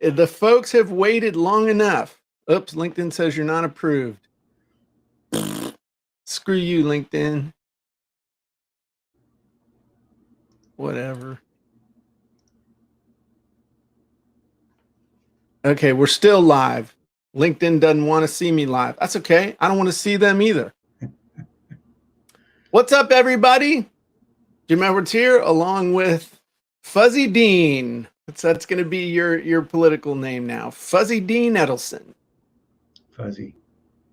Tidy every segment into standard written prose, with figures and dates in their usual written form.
The folks have waited long enough. Oops, LinkedIn says you're not approved. Screw you, LinkedIn. Whatever. Okay, we're still live. LinkedIn doesn't want to see me live. That's okay. I don't want to see them either. What's up, everybody? Jim Edwards here, along with Fuzzy Dean. That's going to be your political name now. Fuzzy Dean Edelson. Fuzzy.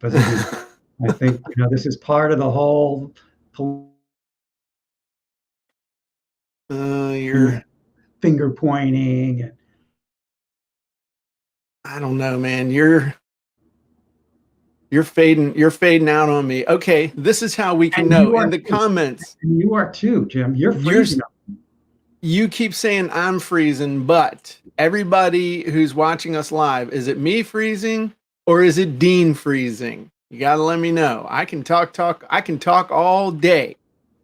I think this is part of the whole. You're finger pointing. And I don't know, man. You're fading out on me. Okay, this is how we can know in the comments. And you are too, Jim. You're freezing. You keep saying I'm freezing, but everybody who's watching us live, is it me freezing or is it Dean freezing? You got to let me know. I can talk. I can talk all day.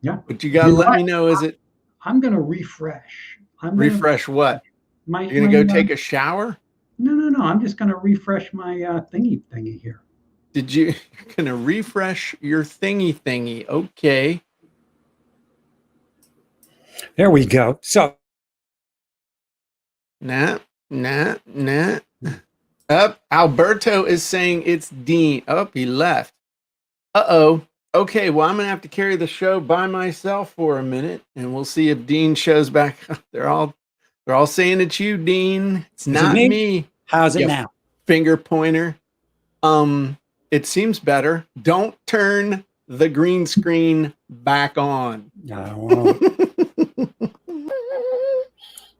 Yeah. But you got to let me know, is it? I'm going to refresh. Refresh what? You're going to go take a shower? No. I'm just going to refresh my thingy here. You're going to refresh your thingy. Okay. There we go. So. Nah. Up. Alberto is saying it's Dean. Oh, he left. Uh-oh. Okay, well, I'm going to have to carry the show by myself for a minute, and we'll see if Dean shows back. They're all saying it's you, Dean. It's not me. How's it now? Finger pointer. It seems better. Don't turn the green screen back on. I won't.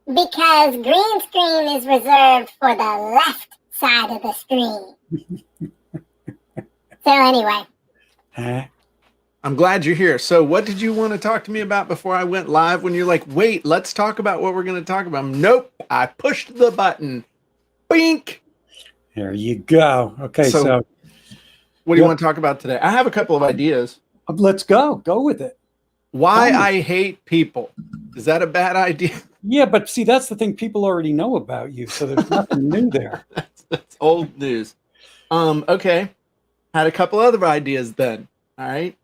Because green screen is reserved for the left side of the screen. So anyway. I'm glad you're here. So what did you want to talk to me about before I went live when you're like, wait, let's talk about what we're going to talk about? Nope. I pushed the button. Bink. There you go. Okay. So what do you want to talk about today? I have a couple of ideas. Let's go. Go with it. Why I hate people. Is that a bad idea? Yeah, but see, that's the thing. People already know about you, so there's nothing new there. That's old news. Okay. Had a couple other ideas then. All right.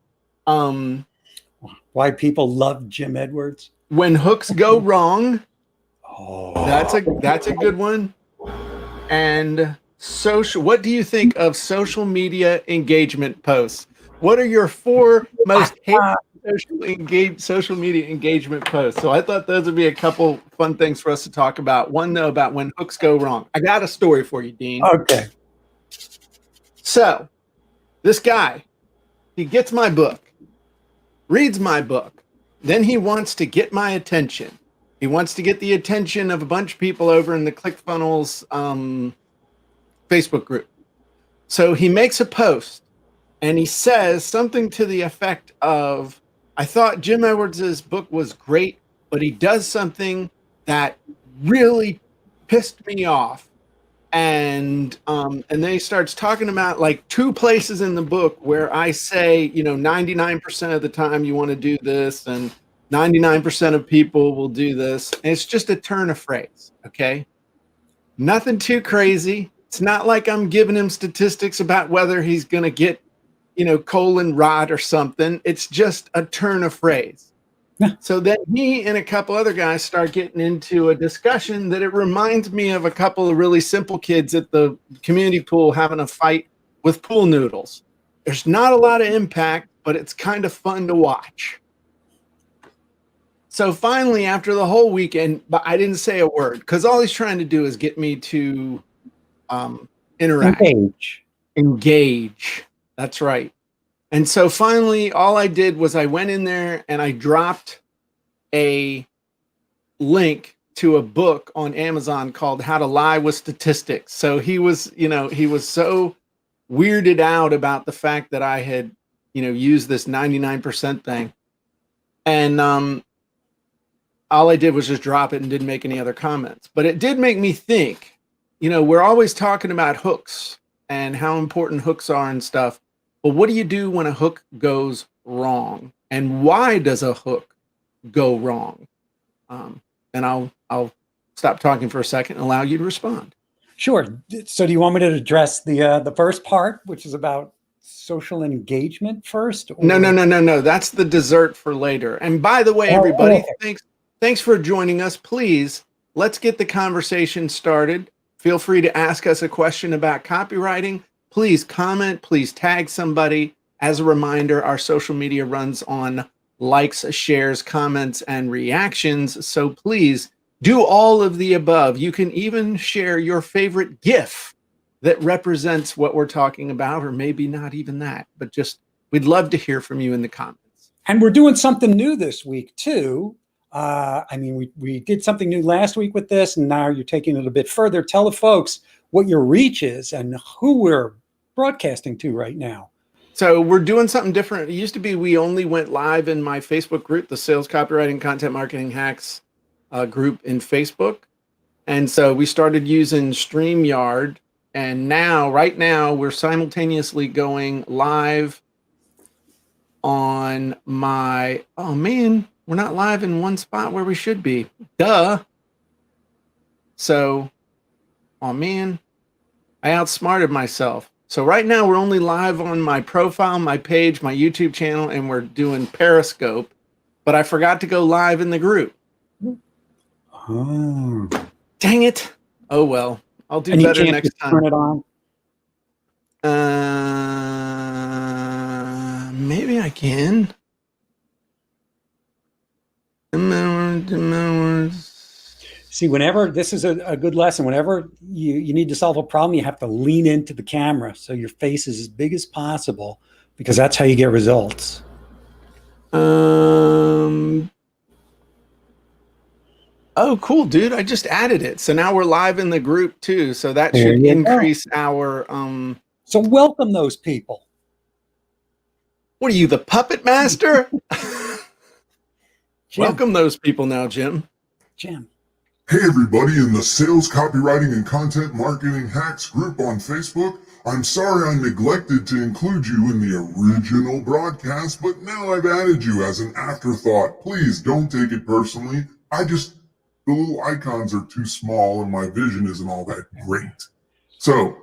Why people love Jim Edwards? When hooks go wrong. Oh, that's a good one. And what do you think of social media engagement posts? What are your 4 most hated social media engagement posts? So I thought those would be a couple fun things for us to talk about. One, though, about when hooks go wrong. I got a story for you, Dean. Okay. So this guy, he gets my book, reads my book. Then he wants to get my attention. He wants to get the attention of a bunch of people over in the ClickFunnels Facebook group. So he makes a post and he says something to the effect of, I thought Jim Edwards' book was great, but he does something that really pissed me off. And then he starts talking about like 2 places in the book where I say, 99% of the time you want to do this and 99% of people will do this. And it's just a turn of phrase. Okay. Nothing too crazy. It's not like I'm giving him statistics about whether he's going to get, colon rot or something. It's just a turn of phrase. So then he and a couple other guys start getting into a discussion that it reminds me of a couple of really simple kids at the community pool having a fight with pool noodles. There's not a lot of impact, but it's kind of fun to watch. So finally, after the whole weekend, but I didn't say a word because all he's trying to do is get me to interact. Engage. That's right. And so finally, all I did was I went in there and I dropped a link to a book on Amazon called How to Lie with Statistics. So he was so weirded out about the fact that I had, used this 99% thing. And all I did was just drop it and didn't make any other comments. But it did make me think, we're always talking about hooks and how important hooks are and stuff. But what do you do when a hook goes wrong? And why does a hook go wrong? And I'll stop talking for a second and allow you to respond. Sure. So do you want me to address the first part, which is about social engagement first? Or... No. That's the dessert for later. And by the way, everybody, thanks for joining us. Please, let's get the conversation started. Feel free to ask us a question about copywriting. Please comment, please tag somebody. As a reminder, our social media runs on likes, shares, comments, and reactions. So please do all of the above. You can even share your favorite GIF that represents what we're talking about, or maybe not even that, but just we'd love to hear from you in the comments. And we're doing something new this week too. I mean, we did something new last week with this, and now you're taking it a bit further. Tell the folks what your reach is and who we're broadcasting to right now. So we're doing something different. It used to be we only went live in my Facebook group, the Sales Copywriting Content Marketing Hacks group in Facebook. And so we started using StreamYard. And now, right now, we're simultaneously going live on my, oh man, we're not live in one spot where we should be. Duh. So, oh man, I outsmarted myself. So right now we're only live on my profile, my page, my YouTube channel, and we're doing Periscope, but I forgot to go live in the group. Oh. Dang it. Oh, well, I'll do better next time. Turn it on? Maybe I can. See, whenever this is a good lesson, whenever you need to solve a problem, you have to lean into the camera so your face is as big as possible, because that's how you get results. Oh, cool, dude. I just added it. So now we're live in the group too. So that should increase our So welcome those people. What are you, the puppet master? Welcome those people now, Jim. Jim. Hey everybody in the Sales Copywriting and Content Marketing Hacks group on Facebook. I'm sorry I neglected to include you in the original broadcast, but now I've added you as an afterthought. Please don't take it personally. The little icons are too small and my vision isn't all that great. So.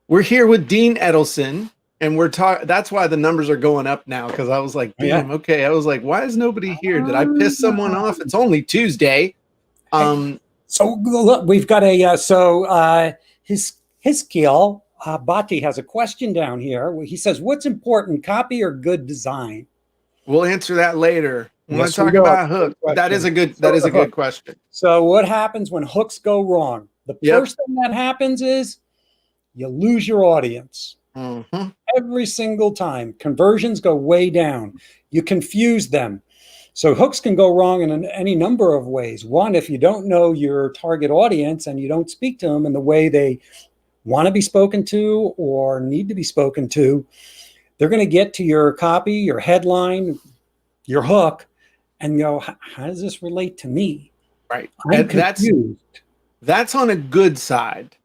We're here with Dean Edelson, and we're talking. That's why the numbers are going up now, because I was like, damn, okay. I was like, why is nobody here? Did I piss someone off? It's only Tuesday. So look, we've got Hiskiel Bhatti has a question down here. He says, what's important, copy or good design? We'll answer that later. When I talk about hook, that is a good question. So what happens when hooks go wrong? The first thing that happens is you lose your audience. Mm-hmm. Every single time. Conversions go way down. You confuse them. So hooks can go wrong in any number of ways. One, if you don't know your target audience and you don't speak to them in the way they want to be spoken to or need to be spoken to, they're going to get to your copy, your headline, your hook, and go, how does this relate to me? Right. I'm confused. That's on a good side.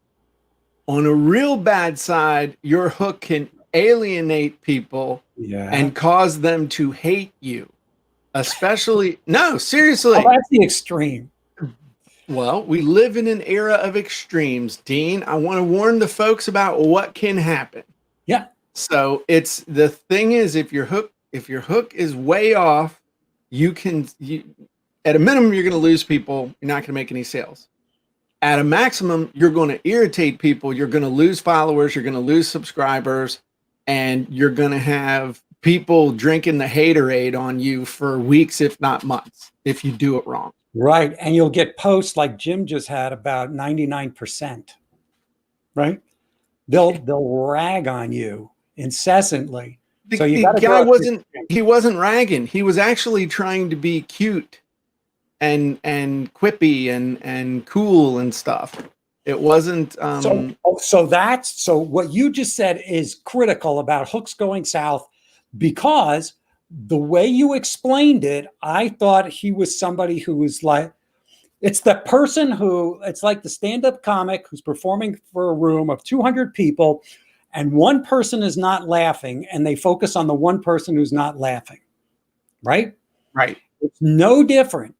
On a real bad side, your hook can alienate people and cause them to hate you. Especially, no, seriously. Oh, that's the extreme. Well, we live in an era of extremes, Dean. I want to warn the folks about what can happen. Yeah. So the thing is, if your hook is way off, at a minimum, you're going to lose people. You're not going to make any sales. At a maximum, you're going to irritate people. You're going to lose followers. You're going to lose subscribers, and you're going to have people drinking the haterade on you for weeks, if not months, if you do it wrong. Right. And you'll get posts like Jim just had about 99%. Right. They'll rag on you incessantly. So you got to go. He wasn't ragging. He was actually trying to be cute and quippy and cool and stuff. It wasn't. So what you just said is critical about hooks going south, because the way you explained it, I thought he was somebody who was like, it's the person who, it's like the stand-up comic who's performing for a room of 200 people and one person is not laughing and they focus on the one person who's not laughing. Right? Right. It's no different.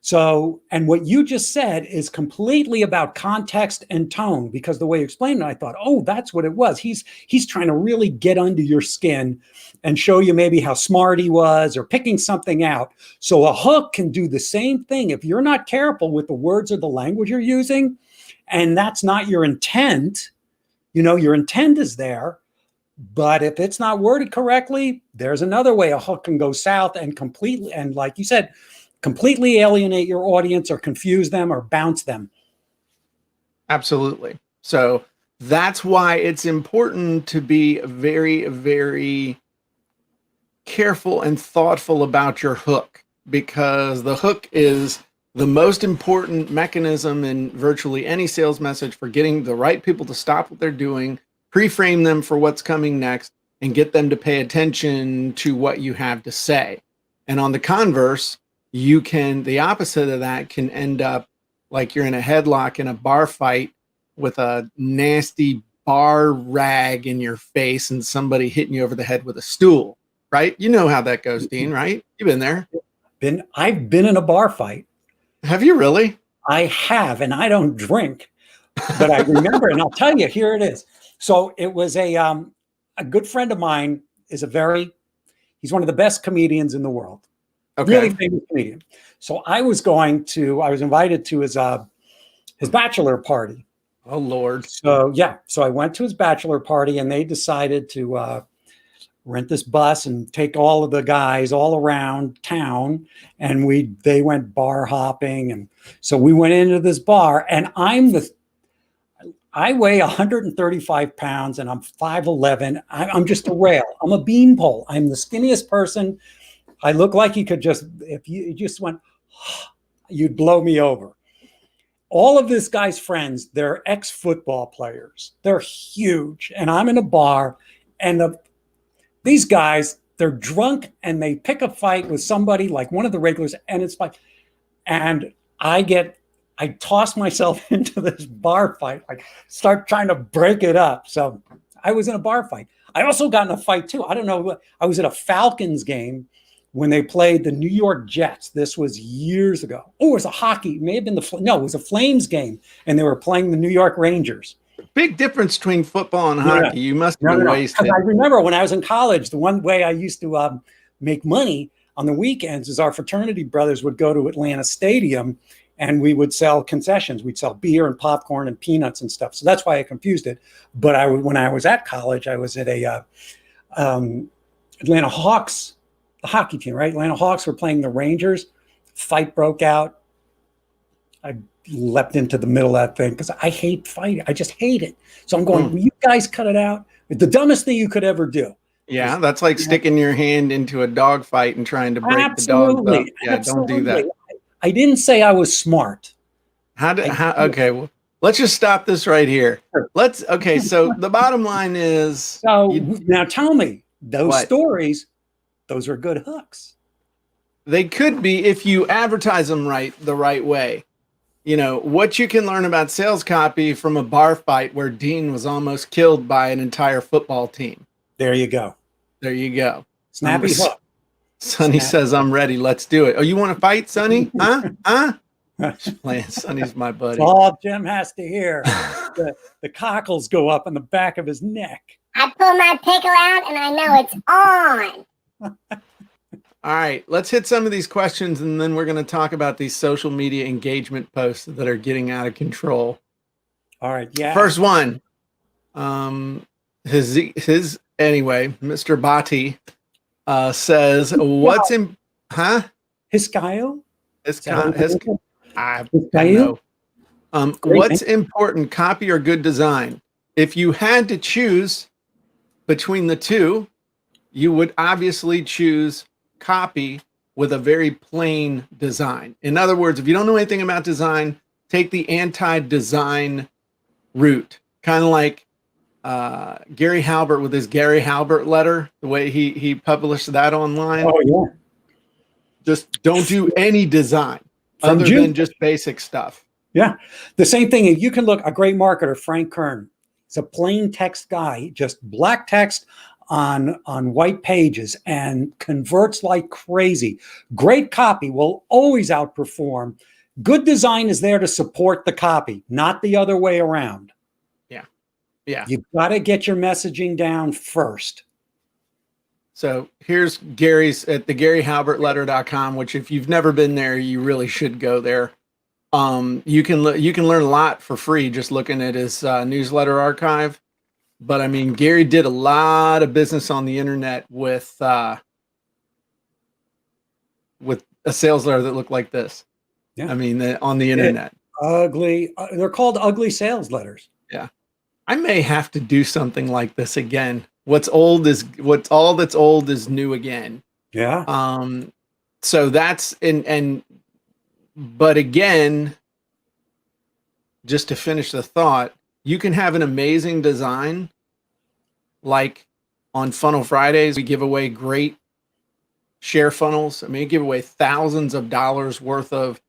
So, and what you just said is completely about context and tone, because the way you explained it, I thought, oh, that's what it was. He's trying to really get under your skin and show you maybe how smart he was or picking something out. So a hook can do the same thing. If you're not careful with the words or the language you're using, and that's not your intent, your intent is there, but if it's not worded correctly, there's another way a hook can go south and completely, and like you said, completely alienate your audience or confuse them or bounce them. Absolutely. So that's why it's important to be very, very careful and thoughtful about your hook, because the hook is the most important mechanism in virtually any sales message for getting the right people to stop what they're doing, pre-frame them for what's coming next, and get them to pay attention to what you have to say. And on the converse, the opposite of that can end up like you're in a headlock in a bar fight with a nasty bar rag in your face and somebody hitting you over the head with a stool, right? You know how that goes, Dean, right? You've been there. I've been in a bar fight. Have you really? I have, and I don't drink, but I remember, and I'll tell you, here it is. So it was a good friend of mine he's one of the best comedians in the world. Okay. Really famous comedian. So I was invited to his bachelor party. Oh, Lord. So I went to his bachelor party, and they decided to rent this bus and take all of the guys all around town. And they went bar hopping. And so we went into this bar, and I weigh 135 pounds and I'm 5'11". I'm just a rail. I'm a beanpole. I'm the skinniest person. I look like if you just went, you'd blow me over. All of this guy's friends, they're ex-football players. They're huge. And I'm in a bar, and these guys, they're drunk, and they pick a fight with somebody like one of the regulars, and it's like, and I toss myself into this bar fight, like start trying to break it up. So I was in a bar fight. I also got in a fight too. I don't know. I was at a Falcons game when they played the New York Jets. This was years ago. Oh, it was a hockey. It may have been it was a Flames game, and they were playing the New York Rangers. Big difference between football and hockey. You must be wasted. I remember when I was in college, the one way I used to make money on the weekends is our fraternity brothers would go to Atlanta Stadium, and we would sell concessions. We'd sell beer and popcorn and peanuts and stuff. So that's why I confused it. But when I was at college, I was at a Atlanta Hawks, the hockey team, right? Atlanta Hawks were playing the Rangers. Fight broke out. I leapt into the middle of that thing because I hate fighting. I just hate it. So I'm going, will you guys cut it out? It's the dumbest thing you could ever do. Yeah, that's like sticking your hand into a dog fight and trying to break the dog up. Yeah, don't do that. I didn't say I was smart. Okay, well, let's just stop this right here. So the bottom line is... now tell me, those stories, those are good hooks. They could be if you advertise them the right way. What you can learn about sales copy from a bar fight where Dean was almost killed by an entire football team. There you go. Snappy hook. Sonny says, I'm ready. Let's do it. Oh, you want to fight, Sonny? Huh? Just playing. Sonny's my buddy. That's all Jim has to hear. The cockles go up on the back of his neck. I pull my pickle out, and I know it's on. All right, let's hit some of these questions, and then we're going to talk about these social media engagement posts that are getting out of control. All right, yeah. First one, anyway, Mr. Bhatti says, "What's in, huh? Hiscayo? I know. What's important, copy or good design? If you had to choose between the two, you would obviously choose copy with a very plain design. In other words, if you don't know anything about design, take the anti-design route. Kind of like Gary Halbert with his Gary Halbert letter, the way he published that online. Oh, yeah. Just don't do any design other than just basic stuff. Yeah. The same thing. You can look, a great marketer, Frank Kern. It's a plain text guy, just black text on white pages and converts like crazy. Great copy will always outperform. Good design is there to support the copy, not the other way around. Yeah. Yeah. You've got to get your messaging down first. So here's Gary's at the GaryHalbertLetter.com, which if you've never been there, you really should go there. You can learn a lot for free just looking at his newsletter archive. But I mean, Gary did a lot of business on the internet with a sales letter that looked like this. Yeah. I mean, on the internet. Ugly. They're called ugly sales letters. Yeah. I may have to do something like this again. What's all that's old is new again. Yeah. So that's but again, just to finish the thought, you can have an amazing design. Like on Funnel Fridays, we give away great share funnels. I mean, we give away thousands of dollars worth of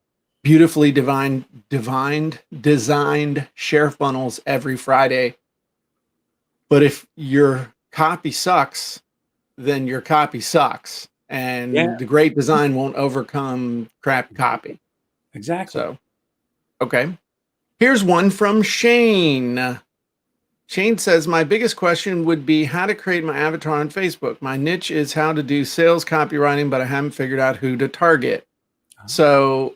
beautifully designed share funnels every Friday. But if your copy sucks, then your copy sucks. And the great design won't overcome crap copy. Exactly. So, okay. Here's one from Shane. Shane says, my biggest question would be how to create my avatar on Facebook. My niche is how to do sales copywriting, but I haven't figured out who to target. So,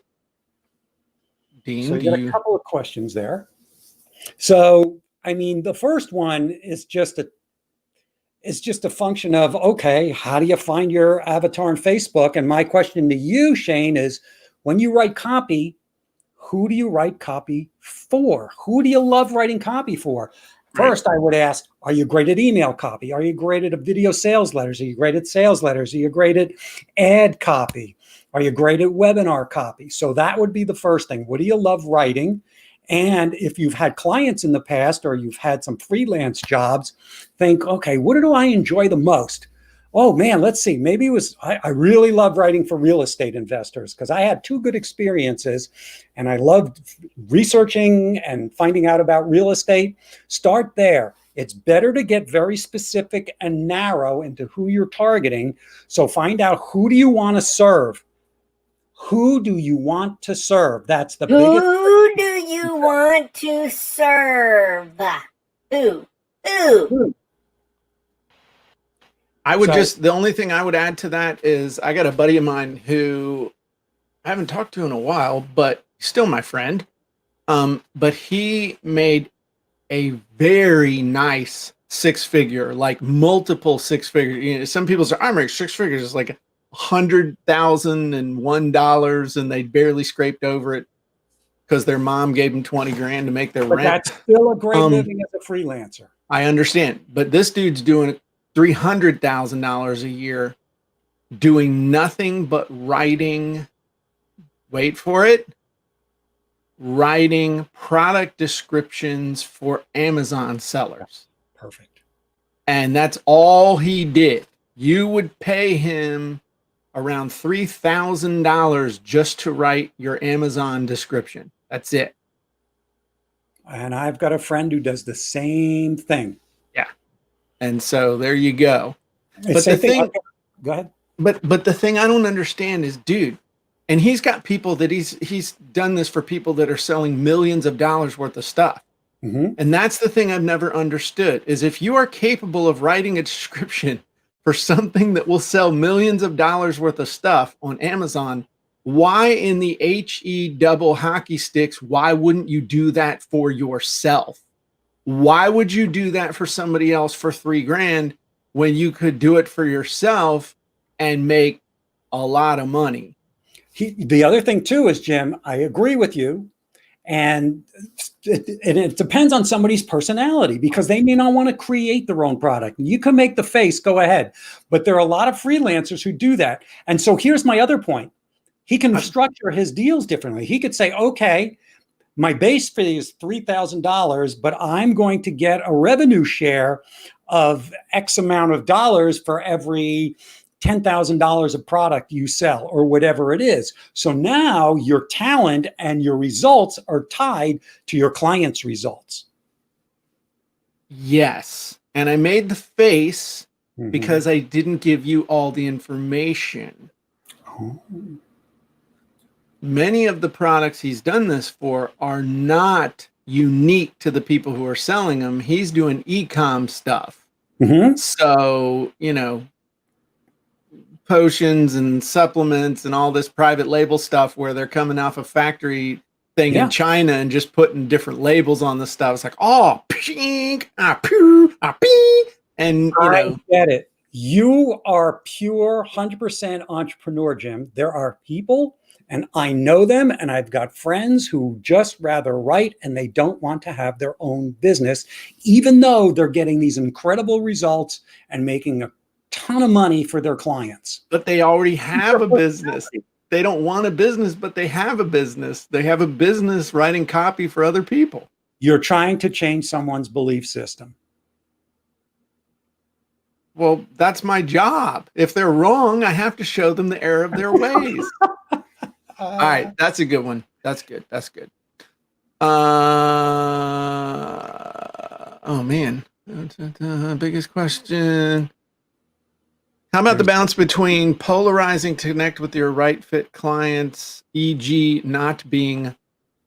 Dean, so you got a couple of questions there. So, I mean, the first one is just a function of, okay, how do you find your avatar on Facebook? And my question to you, Shane, is when you write copy, who do you write copy for? Who do you love writing copy for? First, I would ask, are you great at email copy? Are you great at video sales letters? Are you great at sales letters? Are you great at ad copy? Are you great at webinar copy? So that would be the first thing. What do you love writing? And if you've had clients in the past or you've had some freelance jobs, think, okay, what do I enjoy the most? Oh man, let's see. Maybe it was, I really love writing for real estate investors because I had 2 good experiences and I loved researching and finding out about real estate. Start there. It's better to get very specific and narrow into who you're targeting. So find out, who do you want to serve? Who do you want to serve? That's the biggest. Who do you want to serve? Who? I would the only thing I would add to that is I got a buddy of mine who I haven't talked to in a while, but still my friend. But he made a very nice 6-figure, like multiple 6-figure. You know, some people say, I make 6 figures. It's like $100,001 and they barely scraped over it because their mom gave them 20 grand to make their rent. That's still a great living as a freelancer. I understand, but this dude's doing $300,000 a year doing nothing but writing, wait for it, writing product descriptions for Amazon sellers. Perfect. And that's all he did. You would pay him around $3,000 just to write your Amazon description. That's it. And I've got a friend who does the same thing. Yeah. And so there you go. But the thing, go ahead. But the thing I don't understand is, dude, and he's got people that he's done this for people that are selling millions of dollars worth of stuff. Mm-hmm. And that's the thing I've never understood is if you are capable of writing a description for something that will sell millions of dollars worth of stuff on Amazon, why in the HE double hockey sticks, why wouldn't you do that for yourself? Why would you do that for somebody else for $3 grand when you could do it for yourself and make a lot of money? The other thing too is, Jim, I agree with you. And it depends on somebody's personality because they may not want to create their own product. You can make the face, go ahead. But there are a lot of freelancers who do that. And so here's my other point. He can structure his deals differently. He could say, okay, my base fee is $3,000, but I'm going to get a revenue share of X amount of dollars for every $10,000 of product you sell or whatever it is. So now your talent and your results are tied to your client's results. Yes. And I made the face because I didn't give you all the information. Oh. Many of the products he's done this for are not unique to the people who are selling them. He's doing e-com stuff. So, you know, potions and supplements and all this private label stuff where they're coming off a factory thing in China and just putting different labels on the stuff. It's like, oh, pink, poo, pee. And, you know. I get it. You are pure 100% entrepreneur, Jim. There are people, and I know them, and I've got friends who just rather write and they don't want to have their own business, even though they're getting these incredible results and making a ton of money for their clients. But they already have a business. They don't want a business, but they have a business. They have a business writing copy for other people. You're trying to change someone's belief system. Well, that's my job. If they're wrong, I have to show them the error of their ways. All right, that's a good one. That's good. That's good. Oh man, biggest question. How about the balance between polarizing to connect with your right fit clients, e.g., not being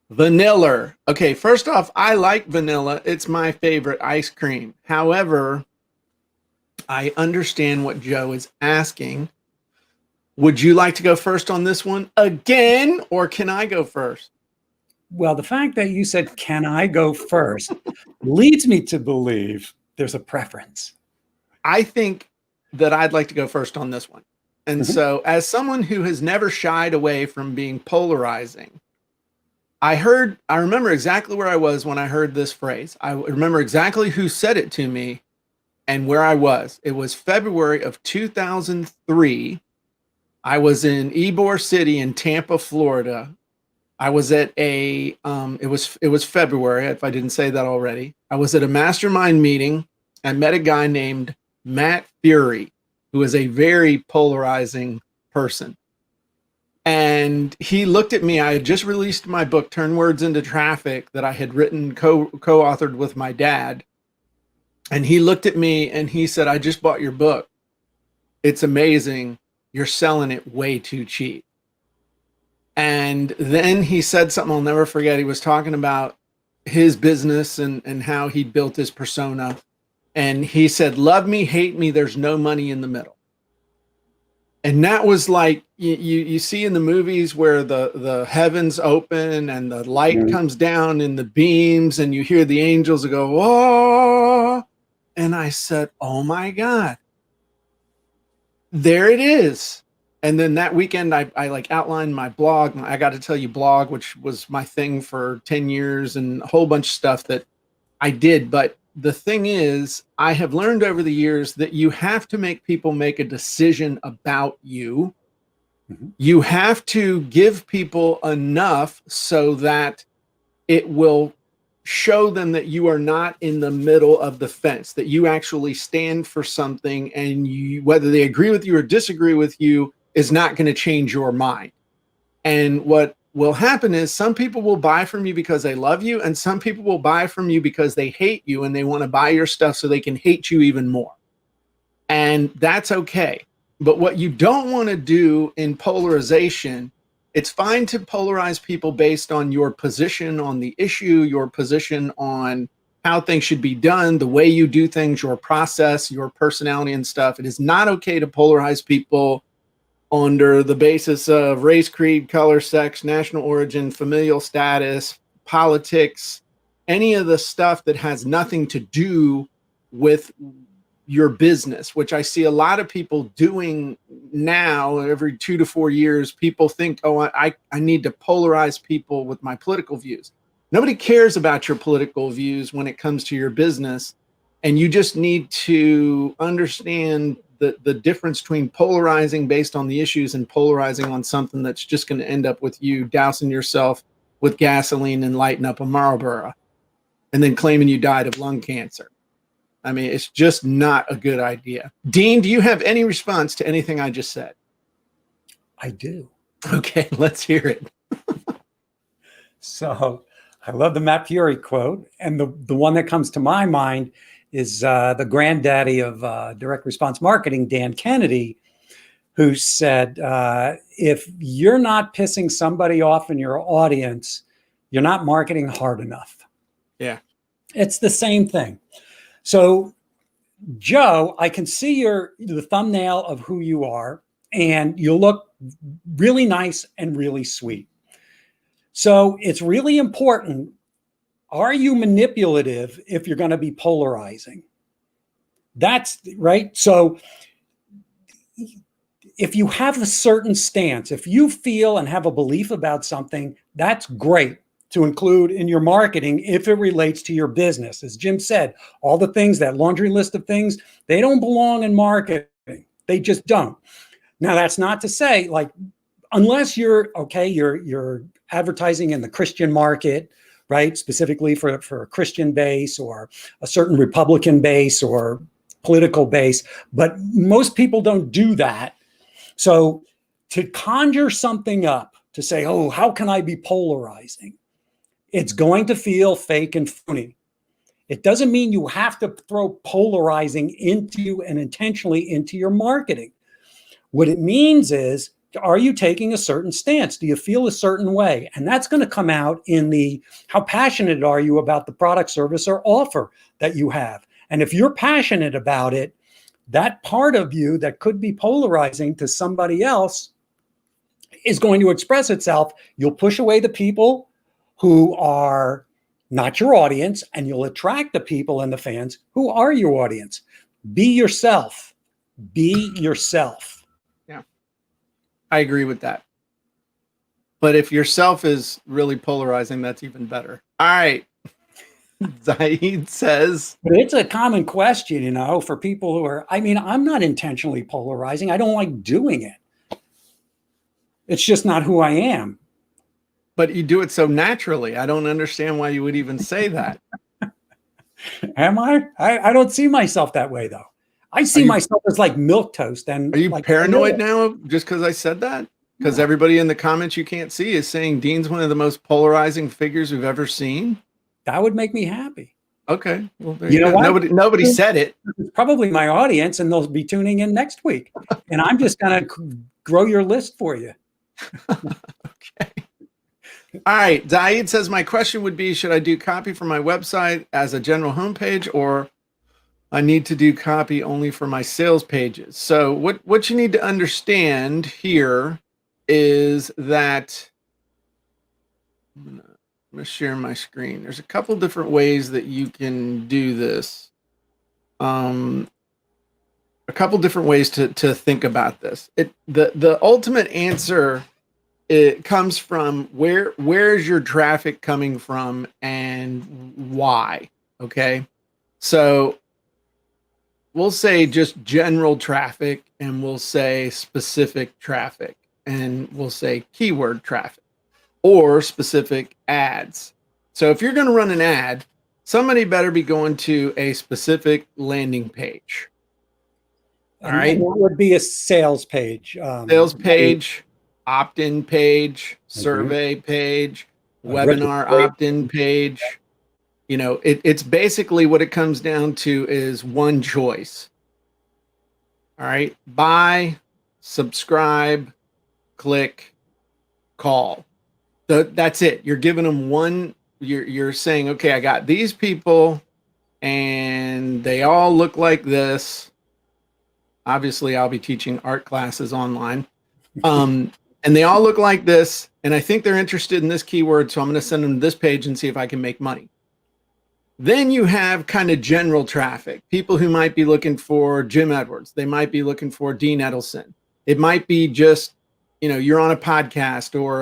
vanilla? Okay, first off, I like vanilla. It's my favorite ice cream. However, I understand what Joe is asking. Would you like to go first on this one again, or can I go first? Well, the fact that you said, can I go first, leads me to believe there's a preference. I think that I'd like to go first on this one. And so as someone who has never shied away from being polarizing, I remember exactly where I was when I heard this phrase. I remember exactly who said it to me and where I was. It was February of 2003. I was in Ybor City in Tampa, Florida. I was at it was February, if I didn't say that already. I was at a mastermind meeting. I met a guy named Matt Fury, who is a very polarizing person. And he looked at me. I had just released my book, Turn Words into Traffic, that I had written, co-authored with my dad. And he looked at me and he said, I just bought your book. It's amazing. You're selling it way too cheap. And then he said something I'll never forget. He was talking about his business and how he built his persona. And he said, love me, hate me, there's no money in the middle. And that was like, you see in the movies where the heavens open and the light comes down in the beams and you hear the angels go, whoa. And I said, oh my God, there it is. And then that weekend, I like outlined my blog. I got to tell you blog, which was my thing for 10 years and a whole bunch of stuff that I did. But the thing is, I have learned over the years that you have to make people make a decision about you. You have to give people enough so that it will show them that you are not in the middle of the fence, that you actually stand for something, and you, whether they agree with you or disagree with you, is not going to change your mind. And what will happen is some people will buy from you because they love you, and some people will buy from you because they hate you and they want to buy your stuff so they can hate you even more. And that's okay. But what you don't want to do in polarization, it's fine to polarize people based on your position on the issue, your position on how things should be done, the way you do things, your process, your personality and stuff. It is not okay to polarize people under the basis of race, creed, color, sex, national origin, familial status, politics, any of the stuff that has nothing to do with your business, which I see a lot of people doing now. Every 2 to 4 years, people think, oh, I need to polarize people with my political views. Nobody cares about your political views when it comes to your business. And you just need to understand the difference between polarizing based on the issues and polarizing on something that's just going to end up with you dousing yourself with gasoline and lighting up a Marlboro and then claiming you died of lung cancer. I mean, it's just not a good idea. Dean, do you have any response to anything I just said? I do. Okay, let's hear it. So I love the Matt Fury quote. And the one that comes to my mind is the granddaddy of direct response marketing, Dan Kennedy, who said, if you're not pissing somebody off in your audience, you're not marketing hard enough. Yeah. It's the same thing. So, Joe, I can see the thumbnail of who you are, and you look really nice and really sweet. So it's really important. Are you manipulative if you're going to be polarizing? That's right. So if you have a certain stance, if you feel and have a belief about something, that's great to include in your marketing if it relates to your business. As Jim said, all the things, that laundry list of things, they don't belong in marketing. They just don't. Now, that's not to say, like, unless you're advertising in the Christian market, right? Specifically for a Christian base or a certain Republican base or political base. But most people don't do that. So to conjure something up to say, oh, how can I be polarizing? It's going to feel fake and phony. It doesn't mean you have to throw polarizing into and intentionally into your marketing. What it means is, are you taking a certain stance? Do you feel a certain way? And that's going to come out in how passionate are you about the product, service, or offer that you have? And if you're passionate about it, that part of you that could be polarizing to somebody else is going to express itself. You'll push away the people who are not your audience, and you'll attract the people and the fans who are your audience. Be yourself. Be yourself. Yeah, I agree with that. But if yourself is really polarizing, that's even better. All right. Zaid says, but it's a common question, for people who are, I'm not intentionally polarizing. I don't like doing it. It's just not who I am. But you do it so naturally. I don't understand why you would even say that. Am I? I don't see myself that way, though. I see myself as like milquetoast. And are you like paranoid now just because I said that? Because everybody in the comments you can't see is saying Dean's one of the most polarizing figures we've ever seen. That would make me happy. Okay. Well, there you know what? Nobody said it. It's probably my audience, and they'll be tuning in next week. And I'm just going to grow your list for you. Okay. All right. Zaid says, my question would be, should I do copy for my website as a general homepage, or I need to do copy only for my sales pages? So what you need to understand here is that I'm going to share my screen. There's a couple different ways that you can do this. A couple different ways to think about this. The ultimate answer, it comes from where's your traffic coming from and why. Okay. So we'll say just general traffic, and we'll say specific traffic, and we'll say keyword traffic or specific ads. So if you're going to run an ad, somebody better be going to a specific landing page. All right. What would be a sales page? Sales page, opt-in page, survey page, webinar opt-in page. It's basically what it comes down to is one choice. All right. Buy, subscribe, click, call. That's it. You're giving them one. You're saying, okay, I got these people and they all look like this. Obviously, I'll be teaching art classes online. And they all look like this. And I think they're interested in this keyword. So I'm going to send them to this page and see if I can make money. Then you have kind of general traffic, people who might be looking for Jim Edwards. They might be looking for Dean Edelson. It might be just, you're on a podcast or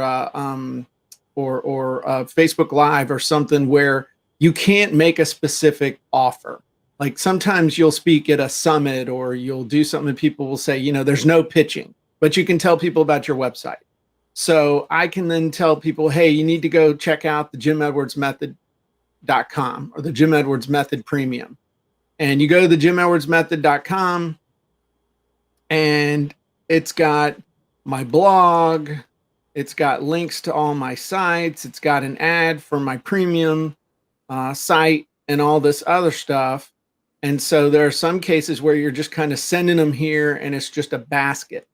Facebook Live or something where you can't make a specific offer. Like sometimes you'll speak at a summit or you'll do something and people will say, there's no pitching, but you can tell people about your website. So I can then tell people, hey, you need to go check out the JimEdwardsMethod.com or the Jim Edwards Method Premium. And you go to the JimEdwardsMethod.com and it's got my blog. It's got links to all my sites. It's got an ad for my premium site and all this other stuff. And so there are some cases where you're just kind of sending them here and it's just a basket.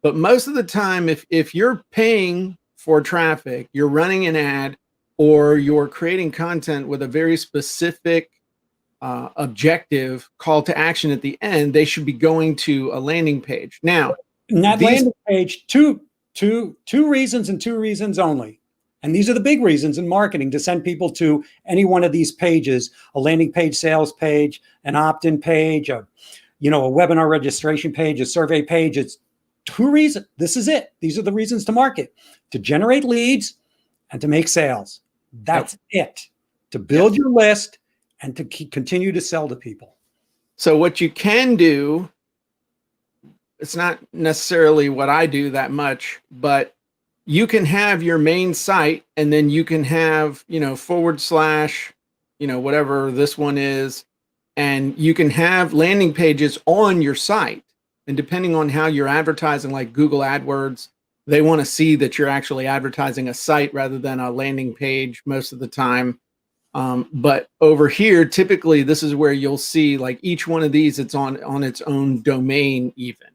But most of the time, if you're paying for traffic, you're running an ad, or you're creating content with a very specific objective call to action at the end, they should be going to a landing page. Now, in that landing page, two reasons and 2 reasons only. And these are the big reasons in marketing to send people to any one of these pages: a landing page, sales page, an opt-in page, a webinar registration page, a survey page. It's 2 reasons. This is it. These are the reasons to market: to generate leads and to make sales. That's it. To build your list and to continue to sell to people. So what you can do, it's not necessarily what I do that much, but you can have your main site, and then you can have, / whatever this one is, and you can have landing pages on your site. And depending on how you're advertising, like Google AdWords, they want to see that you're actually advertising a site rather than a landing page most of the time. But over here, typically, this is where you'll see, like, each one of these, it's on its own domain even.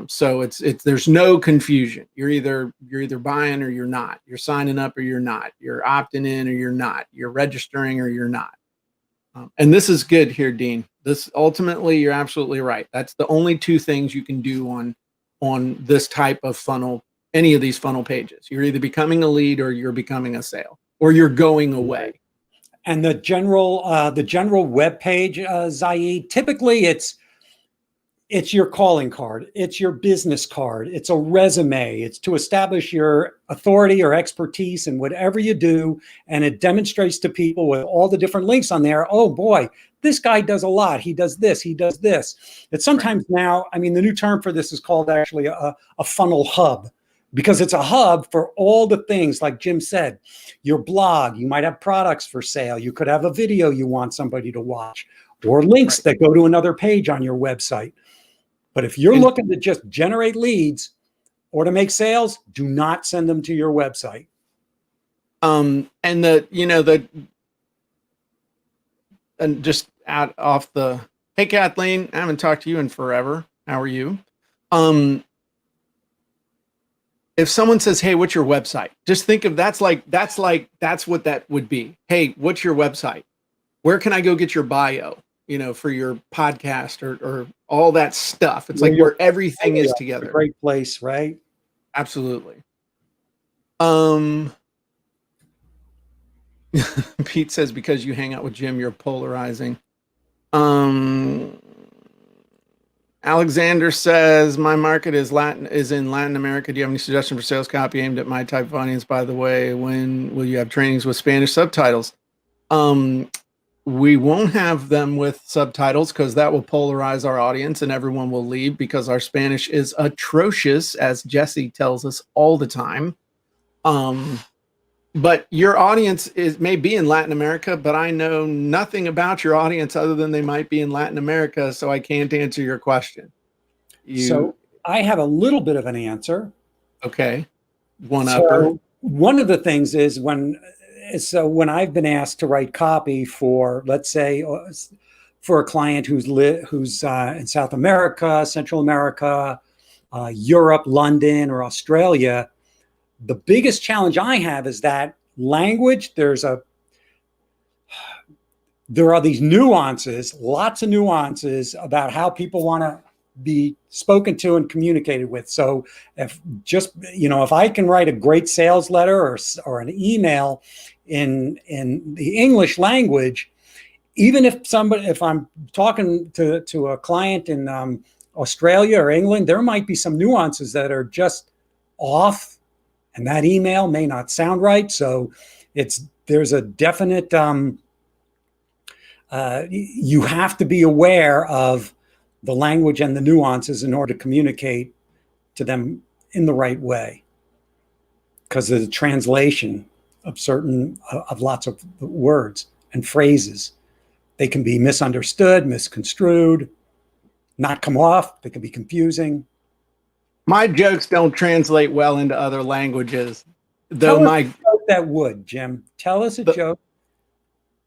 So it's there's no confusion. You're either buying or you're not. You're signing up or you're not. You're opting in or you're not. You're registering or you're not. And this is good here, Dean. This ultimately, you're absolutely right. That's the only 2 things you can do on this type of funnel, any of these funnel pages. You're either becoming a lead or you're becoming a sale, or you're going away. And the general web page, Zaid, typically it's your calling card, it's your business card, it's a resume, it's to establish your authority or expertise in whatever you do, and it demonstrates to people with all the different links on there, oh boy, this guy does a lot, he does this, he does this. It's sometimes now, the new term for this is called actually a funnel hub, because it's a hub for all the things, like Jim said, your blog, you might have products for sale, you could have a video you want somebody to watch, or links that go to another page on your website. But if you're looking to just generate leads or to make sales, do not send them to your website. And just out off the, hey, Kathleen, I haven't talked to you in forever. How are you? If someone says, hey, what's your website? Just think of that's what that would be. Hey, what's your website? Where can I go get your bio? For your podcast or all that stuff. It's like where everything is together. It's a great place, right? Absolutely. Pete says, because you hang out with Jim, you're polarizing. Alexander says, my market is in Latin America. Do you have any suggestion for sales copy aimed at my type of audience? By the way, when will you have trainings with Spanish subtitles? We won't have them with subtitles because that will polarize our audience and everyone will leave, because our Spanish is atrocious, as Jesse tells us all the time. But your audience may be in Latin America, but I know nothing about your audience other than they might be in Latin America, so I can't answer your question. So I have a little bit of an answer. Okay. One-upper. One of the things is when I've been asked to write copy for, let's say, for a client who's in South America, Central America, Europe, London, or Australia, the biggest challenge I have is that language. There are these nuances, lots of nuances about how people want to be spoken to and communicated with. So if I can write a great sales letter or an email in the English language, even if I'm talking to a client in Australia or England, there might be some nuances that are just off, and that email may not sound right. So there's a definite you have to be aware of the language and the nuances in order to communicate to them in the right way, because of the translation of lots of words and phrases. They can be misunderstood, misconstrued, not come off. They can be confusing. My jokes don't translate well into other languages. Tell us a joke that would, Jim. Tell us a joke.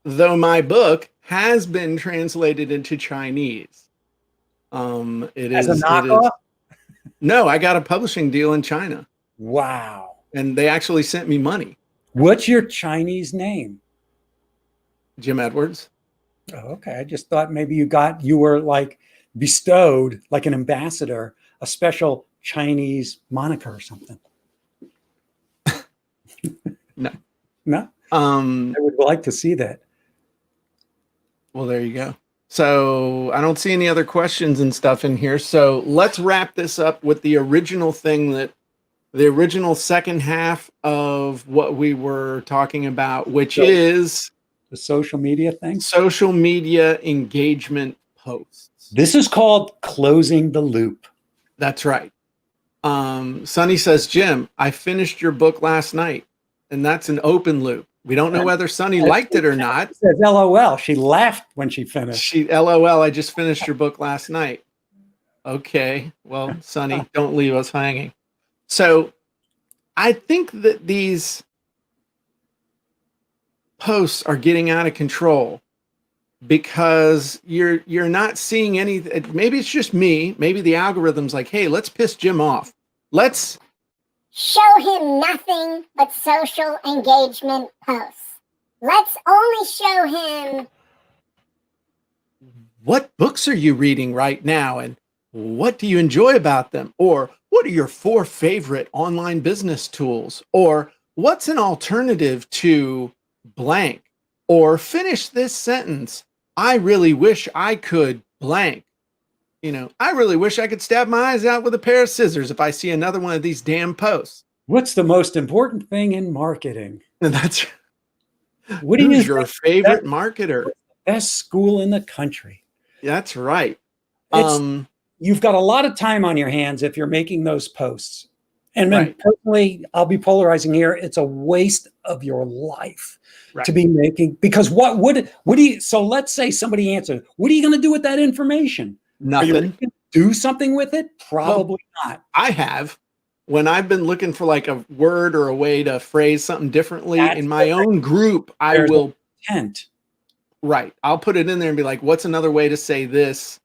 Though my book has been translated into Chinese. It As a is. knockoff? No, I got a publishing deal in China, Wow. and they actually sent me money. What's your Chinese name? Jim Edwards. Oh, okay. I just thought maybe you were like bestowed, like an ambassador, a special Chinese moniker or something. No. No? I would like to see that. Well, there you go. So I don't see any other questions and stuff in here. So let's wrap this up with the original thing, that the original second half of what we were talking about, which is the social media thing. Social media engagement posts. This is called closing the loop. That's right. Sonny says, Jim, I finished your book last night, and that's an open loop. We don't know whether Sonny liked it or not. It says LOL. She laughed when she finished. LOL, I just finished your book last night. Okay. Well, Sonny, don't leave us hanging. So I think that these posts are getting out of control because you're not seeing any. Maybe it's just me. Maybe the algorithm's like, hey, let's piss Jim off. Let's show him nothing but social engagement posts. Let's only show him what books are you reading right now, and what do you enjoy about them, or what are your 4 favorite online business tools, or what's an alternative to blank, or finish this sentence. I really wish I could blank. I really wish I could stab my eyes out with a pair of scissors if I see another one of these damn posts. What's the most important thing in marketing? And that's what do you your favorite marketer? Best school in the country. That's right. You've got a lot of time on your hands if you're making those posts. And then Right. personally, I'll be polarizing here. It's a waste of your life Right. to be making, because so let's say somebody answered, what are you going to do with that information? Are you Nothing. going to do something with it? Probably not. I have, when I've been looking for like a word or a way to phrase something differently That's in my own group, There's I will. Intent. Right. I'll put it in there and be like, what's another way to say this?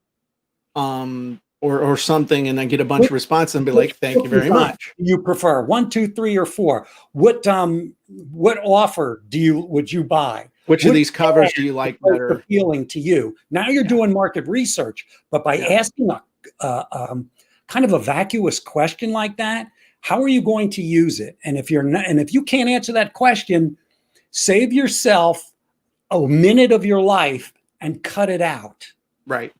Or something, and I get a bunch of responses and be like, thank you very much. You prefer 1, 2, 3, or 4? What offer would you buy? Which of these covers do you like Most better? appealing to you? Now you're doing market research, but by asking a kind of a vacuous question like that, how are you going to use it? And if you can't answer that question, save yourself a minute of your life and cut it out. Right.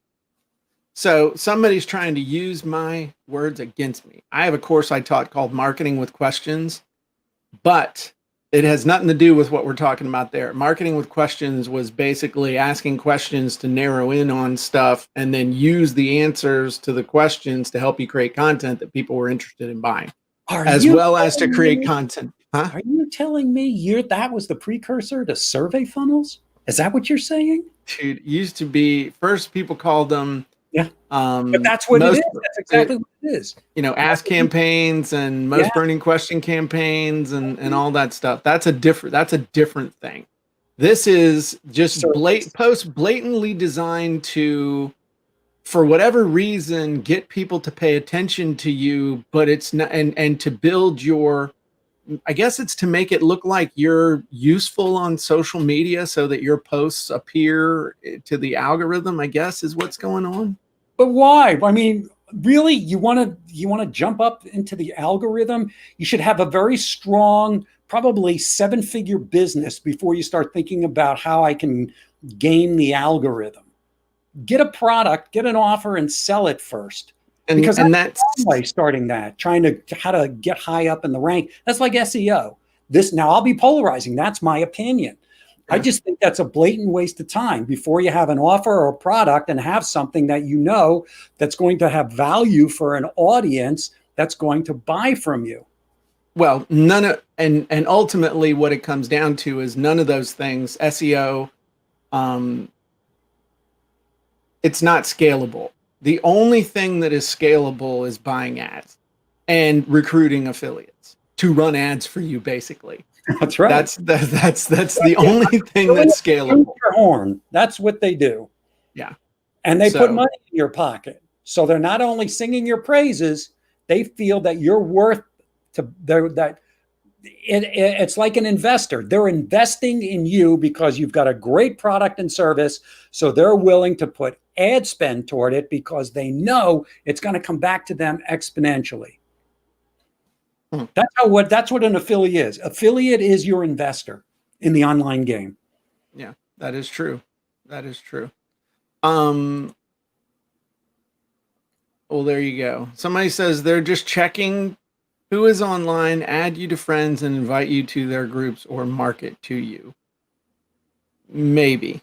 So somebody's trying to use my words against me. I have a course I taught called Marketing with Questions, but it has nothing to do with what we're talking about there. Marketing with Questions was basically asking questions to narrow in on stuff and then use the answers to the questions to help you create content that people were interested in buying, as well as to create content. Huh? Are you telling me that was the precursor to survey funnels? Is that what you're saying? Dude, it used to be, first people called them. Yeah. But that's what it is. That's exactly what it is. Ask campaigns and most burning question campaigns and all that stuff. That's a different thing. This is just posts blatantly designed to, for whatever reason, get people to pay attention to you, but it's not, and to build I guess it's to make it look like you're useful on social media so that your posts appear to the algorithm, I guess, is what's going on. But why? I mean, really, you want to jump up into the algorithm? You should have a very strong, probably 7-figure business before you start thinking about how I can game the algorithm. Get a product, get an offer, and sell it first. Because that's starting that, how to get high up in the rank. That's like SEO. Now I'll be polarizing. That's my opinion. I just think that's a blatant waste of time before you have an offer or a product and have something that that's going to have value for an audience that's going to buy from you. Well, and ultimately what it comes down to is none of those things. SEO, it's not scalable. The only thing that is scalable is buying ads and recruiting affiliates to run ads for you, basically. That's right. That's the only thing that's scalable. Your horn. That's what they do. Yeah. And they So- put money in your pocket. So they're not only singing your praises, they feel that you're worth it's like an investor. They're investing in you because you've got a great product and service. So they're willing to put ad spend toward it because they know it's going to come back to them exponentially. That's what an affiliate is. Affiliate is your investor in the online game. Yeah, that is true. That is true. Well, there you go. Somebody says they're just checking who is online, add you to friends, and invite you to their groups or market to you. Maybe.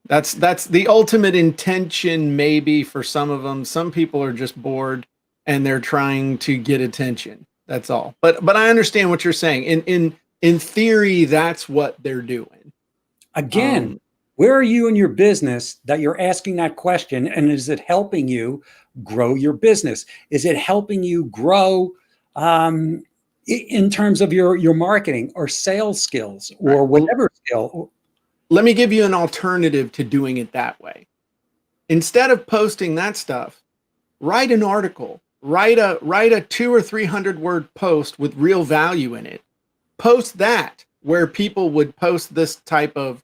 That's the ultimate intention, maybe, for some of them. Some people are just bored and they're trying to get attention. That's all. But I understand what you're saying. In theory, that's what they're doing. Again, where are you in your business that you're asking that question? And is it helping you grow your business? Is it helping you grow in terms of your marketing or sales skills or whatever skill? Let me give you an alternative to doing it that way. Instead of posting that stuff, write an article. Write a 200 or 300 word post with real value in it. Post that where people would post this type of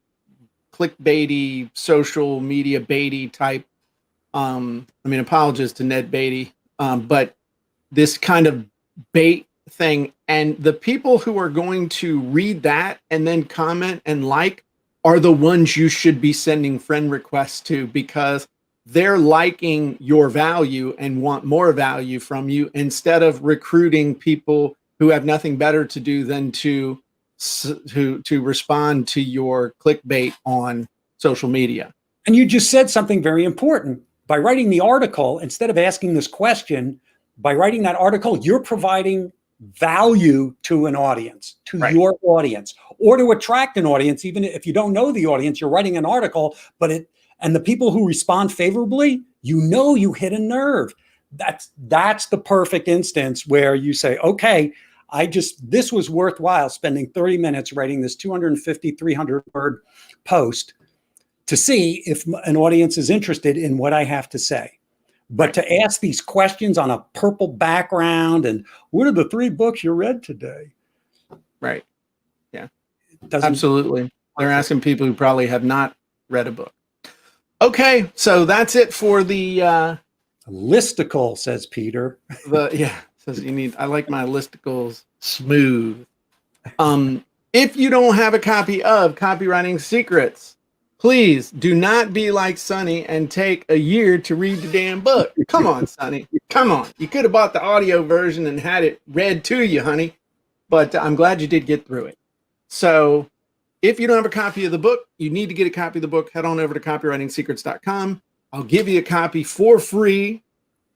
clickbaity, social media baity type. Apologies to Ned Beatty, but this kind of bait thing. And the people who are going to read that and then comment and like are the ones you should be sending friend requests to, because they're liking your value and want more value from you, instead of recruiting people who have nothing better to do than to respond to your clickbait on social media. And you just said something very important. By writing the article, instead of asking this question, by writing that article, you're providing value to an audience, to your audience, or to attract an audience. Even if you don't know the audience, you're writing an article, and the people who respond favorably, you hit a nerve. That's the perfect instance where you say, okay, this was worthwhile spending 30 minutes writing this 250, 300 word post to see if an audience is interested in what I have to say. But to ask these questions on a purple background and what are the 3 books you read today? Right. Yeah. Absolutely. They're asking people who probably have not read a book. Okay, so that's it for the listicle, says Peter. Says I like my listicles smooth. If you don't have a copy of Copywriting Secrets, please do not be like Sonny and take a year to read the damn book. Come on, Sonny. Come on. You could have bought the audio version and had it read to you, honey. But I'm glad you did get through it. So if you don't have a copy of the book, you need to get a copy of the book. Head on over to copywritingsecrets.com. I'll give you a copy for free.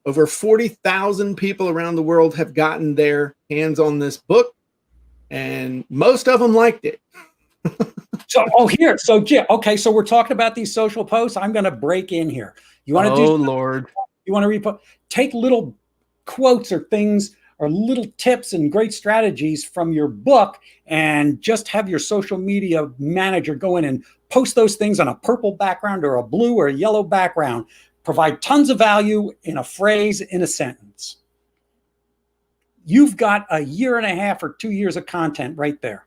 Over 40,000 people around the world have gotten their hands on this book, and most of them liked it. So Jim, okay, so we're talking about these social posts. I'm going to break in here. You want to do? Oh Lord! You want to take little quotes or things or little tips and great strategies from your book, and just have your social media manager go in and post those things on a purple background or a blue or a yellow background. Provide tons of value in a phrase, in a sentence. You've got a year and a half or 2 years of content right there.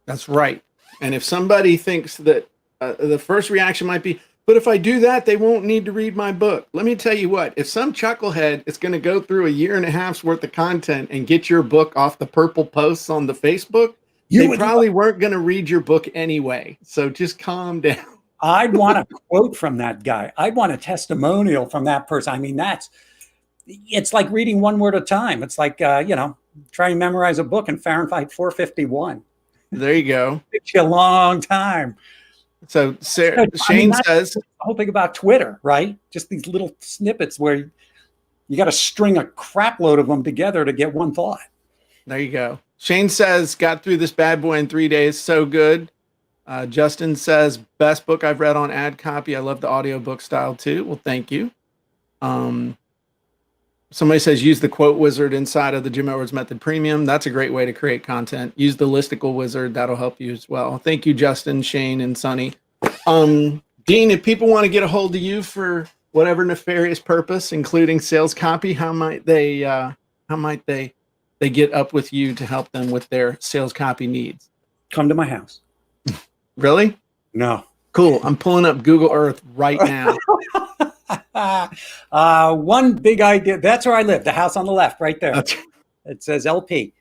That's right. And if somebody thinks that the first reaction might be, but if I do that, they won't need to read my book. Let me tell you what, if some chucklehead is going to go through a year and a half's worth of content and get your book off the purple posts on the Facebook, they probably weren't going to read your book anyway. So just calm down. I'd want a quote from that guy. I'd want a testimonial from that person. I mean, it's like reading one word at a time. It's like, try and memorize a book in Fahrenheit 451. There you go. It takes you a long time. So Shane says the whole thing about Twitter, right? Just these little snippets where you got to string a crap load of them together to get one thought. There you go. Shane says, got through this bad boy in 3 days. So good. Justin says, best book I've read on ad copy. I love the audiobook style too. Well, thank you. Somebody says, use the quote wizard inside of the Jim Edwards Method Premium. That's a great way to create content. Use the listicle wizard. That'll help you as well. Thank you, Justin, Shane, and Sonny. Dean, if people want to get a hold of you for whatever nefarious purpose, including sales copy, how might they get up with you to help them with their sales copy needs? Come to my house. Really? No. Cool. I'm pulling up Google Earth right now. One big idea. That's where I live. The house on the left, right there. That's- It says LP.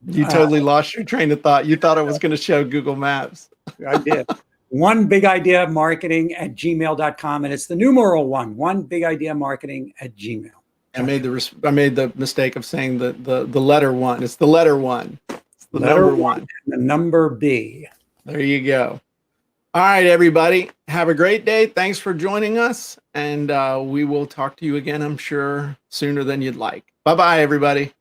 You totally lost your train of thought. You thought I was going to show Google Maps. I did. One big idea marketing at gmail.com. And it's the numeral one big idea marketing at gmail. I made the mistake of saying the letter one. It's the letter one. It's the Letter number one. The number B. There you go. All right, everybody. Have a great day. Thanks for joining us. And we will talk to you again, I'm sure, sooner than you'd like. Bye-bye, everybody.